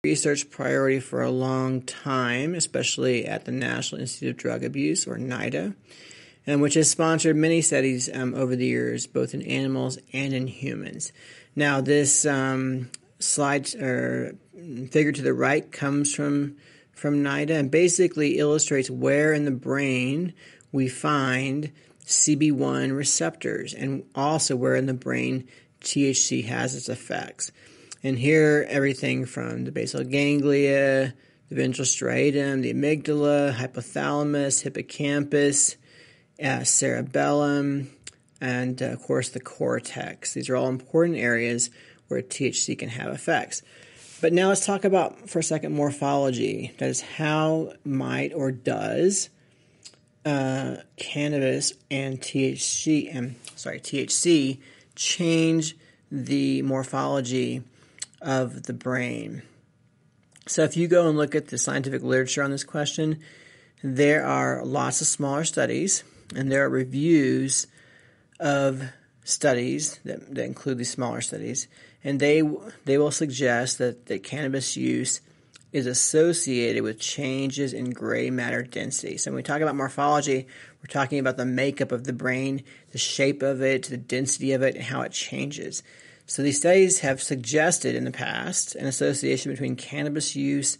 research priority for a long time, especially at the National Institute of Drug Abuse, or NIDA, and which has sponsored many studies over the years, both in animals and in humans. Now, this slide or figure to the right comes from NIDA and basically illustrates where in the brain we find CB1 receptors and also where in the brain THC has its effects. And here, everything from the basal ganglia, the ventral striatum, the amygdala, hypothalamus, hippocampus, cerebellum, and of course the cortex. These are all important areas where THC can have effects. But now let's talk about, for a second, morphology. That is, how might or does cannabis and THC change the morphology of the brain. So if you go and look at the scientific literature on this question, there are lots of smaller studies, and there are reviews of studies that include these smaller studies, and they will suggest that cannabis use is associated with changes in gray matter density. So when we talk about morphology, we're talking about the makeup of the brain, the shape of it, the density of it, and how it changes. So these studies have suggested in the past an association between cannabis use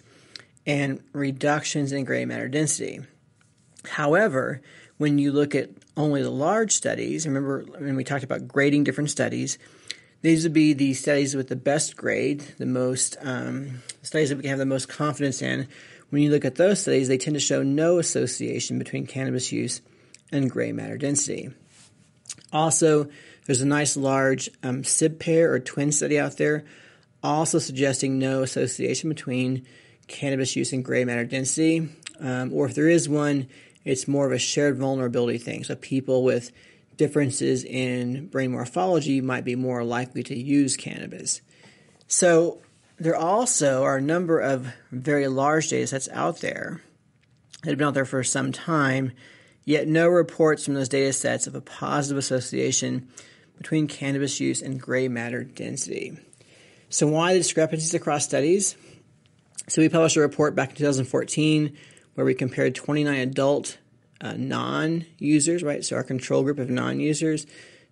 and reductions in gray matter density. However, when you look at only the large studies, remember when we talked about grading different studies, these would be the studies with the best grade, the most studies that we can have the most confidence in. When you look at those studies, they tend to show no association between cannabis use and gray matter density. Also, there's a nice large SIB pair or twin study out there, also suggesting no association between cannabis use and gray matter density. Or if there is one, it's more of a shared vulnerability thing. So people with differences in brain morphology might be more likely to use cannabis. So there also are a number of very large data sets out there that have been out there for some time, yet no reports from those data sets of a positive association between cannabis use and gray matter density. So why the discrepancies across studies? So we published a report back in 2014 where we compared 29 adult non-users, right? So our control group of non-users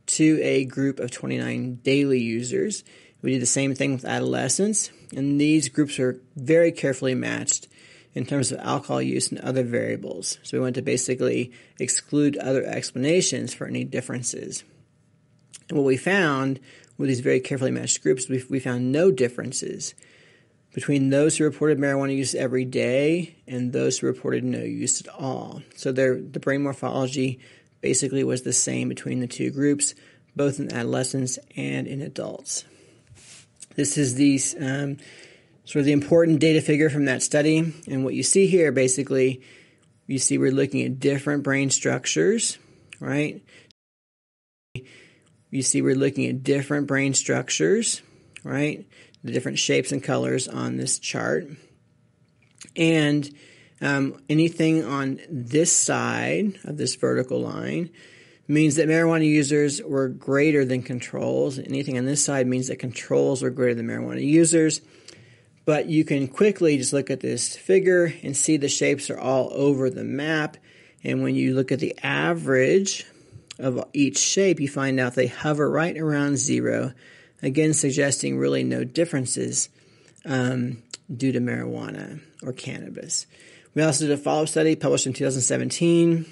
to a group of 29 daily users. We did the same thing with adolescents, and these groups are very carefully matched in terms of alcohol use and other variables. So we want to basically exclude other explanations for any differences. And what we found with these very carefully matched groups, we found no differences between those who reported marijuana use every day and those who reported no use at all. So the brain morphology basically was the same between the two groups, both in adolescents and in adults. This is the sort of the important data figure from that study. And what you see here, basically, you see we're looking at different brain structures, right? You see we're looking at different brain structures, right? The different shapes and colors on this chart. And anything on this side of this vertical line means that marijuana users were greater than controls. Anything on this side means that controls were greater than marijuana users. But you can quickly just look at this figure and see the shapes are all over the map. And when you look at the average of each shape, you find out they hover right around 0, again suggesting really no differences due to marijuana or cannabis. We also did a follow-up study published in 2017,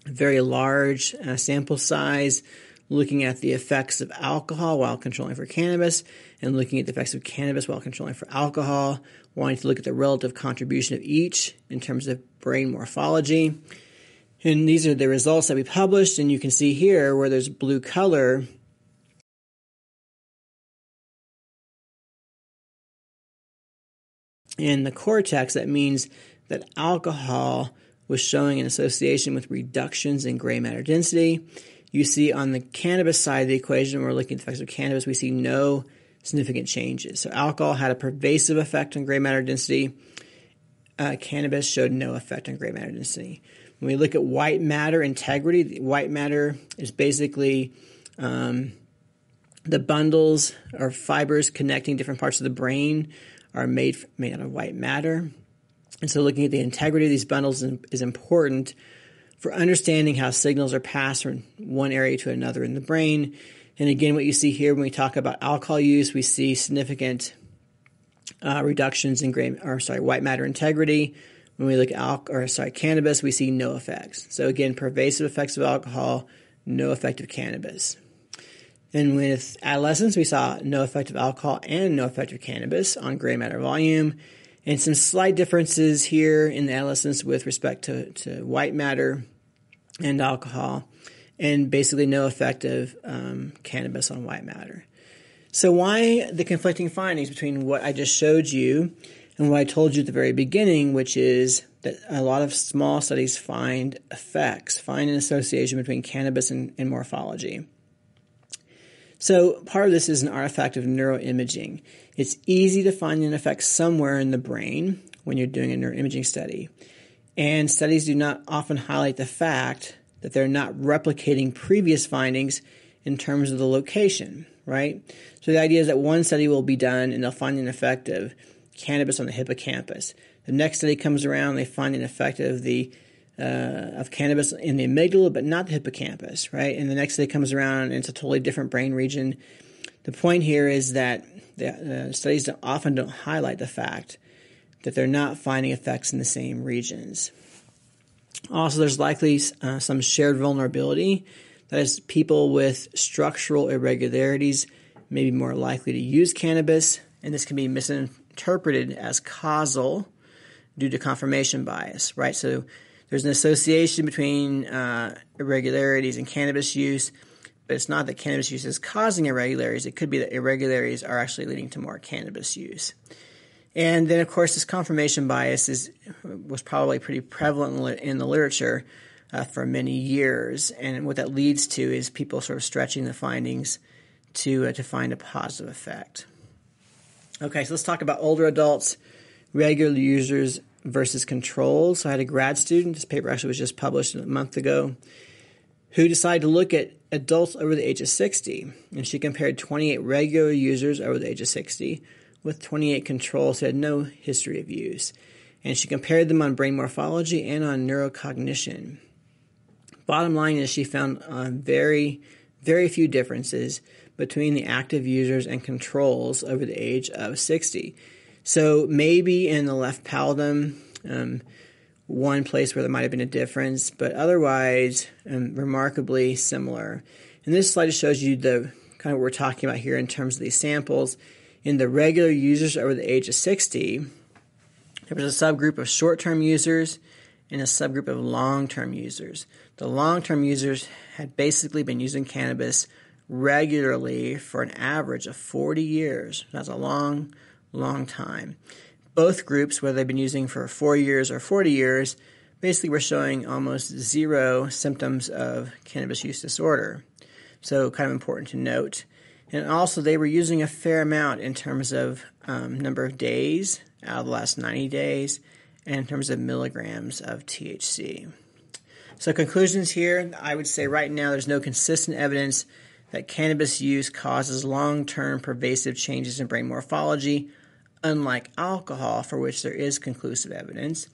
a very large sample size, looking at the effects of alcohol while controlling for cannabis and looking at the effects of cannabis while controlling for alcohol, wanting to look at the relative contribution of each in terms of brain morphology. And these are the results that we published, and you can see here where there's blue color, in the cortex, that means that alcohol was showing an association with reductions in gray matter density. You see on the cannabis side of the equation, when we're looking at the effects of cannabis, we see no significant changes. So alcohol had a pervasive effect on gray matter density. Cannabis showed no effect on gray matter density. When we look at white matter integrity, white matter is basically the bundles or fibers connecting different parts of the brain are made out of white matter. And so looking at the integrity of these bundles is important for understanding how signals are passed from one area to another in the brain. And again, what you see here when we talk about alcohol use, we see significant reductions in white matter integrity. When we look at cannabis, we see no effects. So again, pervasive effects of alcohol, no effect of cannabis. And with adolescents, we saw no effect of alcohol and no effect of cannabis on gray matter volume, and some slight differences here in the adolescents with respect to white matter and alcohol, and basically no effect of cannabis on white matter. So why the conflicting findings between what I just showed you and what I told you at the very beginning, which is that a lot of small studies find an association between cannabis and morphology. So part of this is an artifact of neuroimaging. It's easy to find an effect somewhere in the brain when you're doing a neuroimaging study. And studies do not often highlight the fact that they're not replicating previous findings in terms of the location, right? So the idea is that one study will be done and they'll find an effect of cannabis on the hippocampus. The next study comes around, they find an effect of cannabis in the amygdala, but not the hippocampus, right? And the next study comes around and it's a totally different brain region. The point here is that the studies often don't highlight the fact that they're not finding effects in the same regions. Also, there's likely some shared vulnerability. That is, people with structural irregularities may be more likely to use cannabis, and this can be misinterpreted as causal due to confirmation bias, right? So there's an association between irregularities and cannabis use, but it's not that cannabis use is causing irregularities. It could be that irregularities are actually leading to more cannabis use. And then, of course, this confirmation bias was probably pretty prevalent in the literature for many years. And what that leads to is people sort of stretching the findings to find a positive effect. Okay, so let's talk about older adults, regular users versus controls. So I had a grad student, this paper actually was just published a month ago, who decided to look at adults over the age of 60. And she compared 28 regular users over the age of 60 with 28 controls who had no history of use. And she compared them on brain morphology and on neurocognition. Bottom line is she found very, very few differences between the active users and controls over the age of 60. So maybe in the left pallidum, one place where there might have been a difference, but otherwise remarkably similar. And this slide shows you the kind of what we're talking about here in terms of these samples. In the regular users over the age of 60, there was a subgroup of short-term users and a subgroup of long-term users. The long-term users had basically been using cannabis regularly for an average of 40 years. That's a long, long time. Both groups, whether they've been using for 4 years or 40 years, basically were showing almost zero symptoms of cannabis use disorder. So kind of important to note. And also they were using a fair amount in terms of number of days out of the last 90 days and in terms of milligrams of THC. So conclusions here, I would say right now there's no consistent evidence that cannabis use causes long-term pervasive changes in brain morphology, unlike alcohol, for which there is conclusive evidence.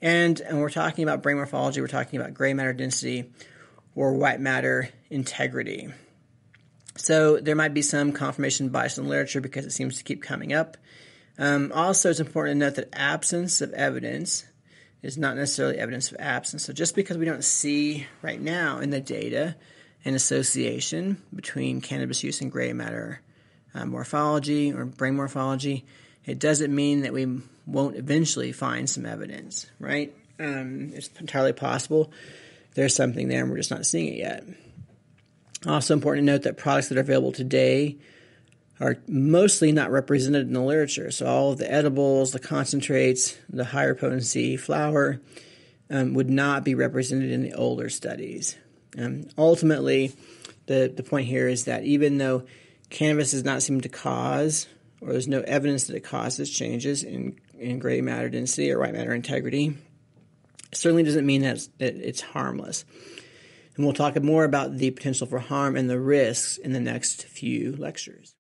And we're talking about brain morphology, we're talking about gray matter density or white matter integrity. So there might be some confirmation bias in the literature because it seems to keep coming up. Also, it's important to note that absence of evidence is not necessarily evidence of absence. So just because we don't see right now in the data an association between cannabis use and gray matter morphology or brain morphology, it doesn't mean that we won't eventually find some evidence, right? It's entirely possible there's something there and we're just not seeing it yet. Also important to note that products that are available today are mostly not represented in the literature. So all of the edibles, the concentrates, the higher potency flower would not be represented in the older studies. Ultimately, the point here is that even though cannabis does not seem to cause, or there's no evidence that it causes changes in gray matter density or white matter integrity, it certainly doesn't mean that it's harmless. And we'll talk more about the potential for harm and the risks in the next few lectures.